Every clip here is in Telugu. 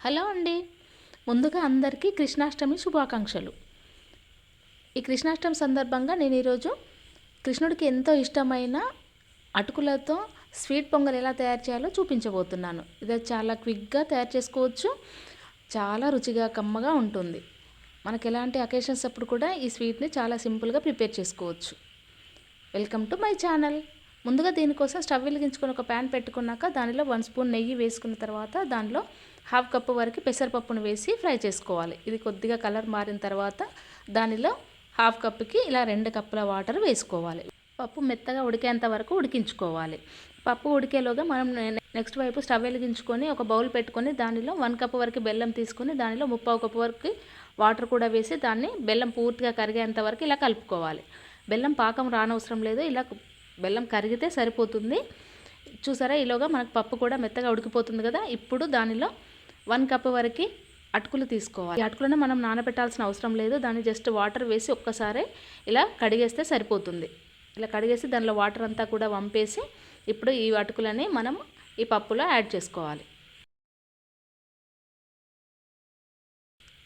హలో అండి. ముందుగా అందరికీ కృష్ణాష్టమి శుభాకాంక్షలు. ఈ కృష్ణాష్టమి సందర్భంగా నేను ఈరోజు కృష్ణుడికి ఎంతో ఇష్టమైన అటుకులతో స్వీట్ పొంగల్ ఎలా తయారు చేయాలో చూపించబోతున్నాను. ఇది చాలా క్విక్గా తయారు చేసుకోవచ్చు. చాలా రుచిగా కమ్మగా ఉంటుంది. మనకు ఎలాంటి అకేషన్స్ అప్పుడు కూడా ఈ స్వీట్ని చాలా సింపుల్గా ప్రిపేర్ చేసుకోవచ్చు. Welcome to my channel. ముందుగా దీనికోసం స్టవ్ వెలిగించుకొని ఒక ప్యాన్ పెట్టుకున్నాక దానిలో 1 స్పూన్ నెయ్యి వేసుకున్న తర్వాత దానిలో 1/2 కప్పు వరకు పెసరపప్పును వేసి ఫ్రై చేసుకోవాలి. ఇది కొద్దిగా కలర్ మారిన తర్వాత దానిలో 1/2 కప్పుకి ఇలా 2 కప్పుల వాటర్ వేసుకోవాలి. పప్పు మెత్తగా ఉడికేంత వరకు ఉడికించుకోవాలి. పప్పు ఉడికేలోగా మనం నెక్స్ట్ వైపు స్టవ్ వెలిగించుకొని ఒక బౌల్ పెట్టుకొని దానిలో 1 కప్పు వరకు బెల్లం తీసుకొని దానిలో 3/4 కప్పు వరకు వాటర్ కూడా వేసి దాన్ని బెల్లం పూర్తిగా కరిగేంత వరకు ఇలా కలుపుకోవాలి. బెల్లం పాకం రానవసరం లేదు, ఇలా బెల్లం కరిగితే సరిపోతుంది. చూసారా, ఈలోగా మనకు పప్పు కూడా మెత్తగా ఉడికిపోతుంది కదా. ఇప్పుడు దానిలో 1 కప్పు వరకు అటుకులు తీసుకోవాలి. ఈ అటుకులను మనం నానబెట్టాల్సిన అవసరం లేదు, దాన్ని జస్ట్ వాటర్ వేసి ఒక్కసారి ఇలా కడిగేస్తే సరిపోతుంది. ఇలా కడిగేసి దానిలో వాటర్ అంతా కూడా వంపేసి ఇప్పుడు ఈ అటుకులని మనం ఈ పప్పులో యాడ్ చేసుకోవాలి.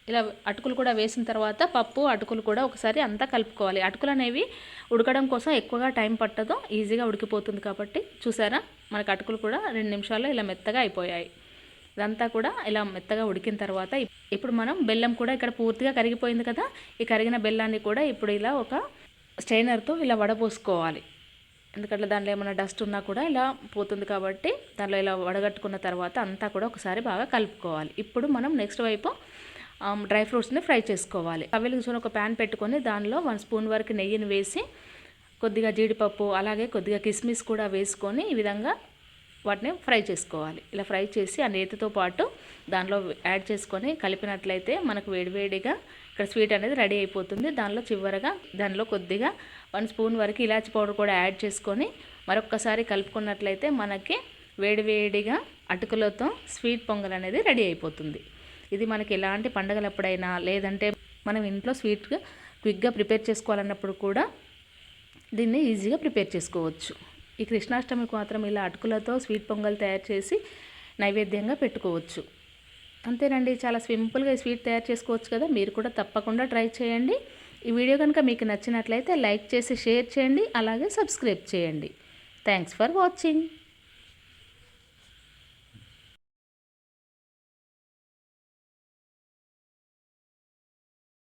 ఇలా అటుకులు కూడా వేసిన తర్వాత పప్పు అటుకులు కూడా ఒకసారి అంతా కలుపుకోవాలి. అటుకులు అనేవి ఉడకడం కోసం ఎక్కువగా టైం పట్టదు, ఈజీగా ఉడికిపోతుంది కాబట్టి. చూసారా, మనకు అటుకులు కూడా 2 నిమిషాల్లో ఇలా మెత్తగా అయిపోయాయి. ఇదంతా కూడా ఇలా మెత్తగా ఉడికిన తర్వాత ఇప్పుడు మనం బెల్లం కూడా ఇక్కడ పూర్తిగా కరిగిపోయింది కదా. ఈ కరిగిన బెల్లాన్ని కూడా ఇప్పుడు ఇలా ఒక స్ట్రైనర్తో ఇలా వడపోసుకోవాలి. ఎందుకంటే దాంట్లో ఏమైనా డస్ట్ ఉన్నా కూడా ఇలా పోతుంది కాబట్టి దాంట్లో ఇలా వడగట్టుకున్న తర్వాత అంతా కూడా ఒకసారి బాగా కలుపుకోవాలి. ఇప్పుడు మనం నెక్స్ట్ వైపు డ్రై ఫ్రూట్స్ని ఫ్రై చేసుకోవాలి. వెలిగించుకొని ఒక ప్యాన్ పెట్టుకొని దానిలో 1 స్పూన్ వరకు నెయ్యిని వేసి కొద్దిగా జీడిపప్పు అలాగే కొద్దిగా కిస్మిస్ కూడా వేసుకొని ఈ విధంగా వాటిని ఫ్రై చేసుకోవాలి. ఇలా ఫ్రై చేసి ఆ నేతితో పాటు దానిలో యాడ్ చేసుకొని కలిపినట్లయితే మనకు వేడివేడిగా ఇక్కడ స్వీట్ అనేది రెడీ అయిపోతుంది. దానిలో చివరగా దానిలో కొద్దిగా 1 స్పూన్ వరకు ఇలాచి పౌడర్ కూడా యాడ్ చేసుకొని మరొక్కసారి కలుపుకున్నట్లయితే మనకి వేడివేడిగా అటుకులతో స్వీట్ పొంగల్ అనేది రెడీ అయిపోతుంది. ఇది మనకి ఎలాంటి పండగలప్పుడైనా లేదంటే మనం ఇంట్లో స్వీట్గా క్విక్గా ప్రిపేర్ చేసుకోవాలన్నప్పుడు కూడా దీన్ని ఈజీగా ప్రిపేర్ చేసుకోవచ్చు. ఈ కృష్ణాష్టమికి మాత్రం ఇలా అటుకులతో స్వీట్ పొంగల్ తయారు చేసి నైవేద్యంగా పెట్టుకోవచ్చు. అంతేనండి, చాలా సింపుల్గా ఈ స్వీట్ తయారు చేసుకోవచ్చు కదా. మీరు కూడా తప్పకుండా ట్రై చేయండి. ఈ వీడియో కనుక మీకు నచ్చినట్లయితే లైక్ చేసి షేర్ చేయండి, అలాగే సబ్స్క్రైబ్ చేయండి. Thanks for watching.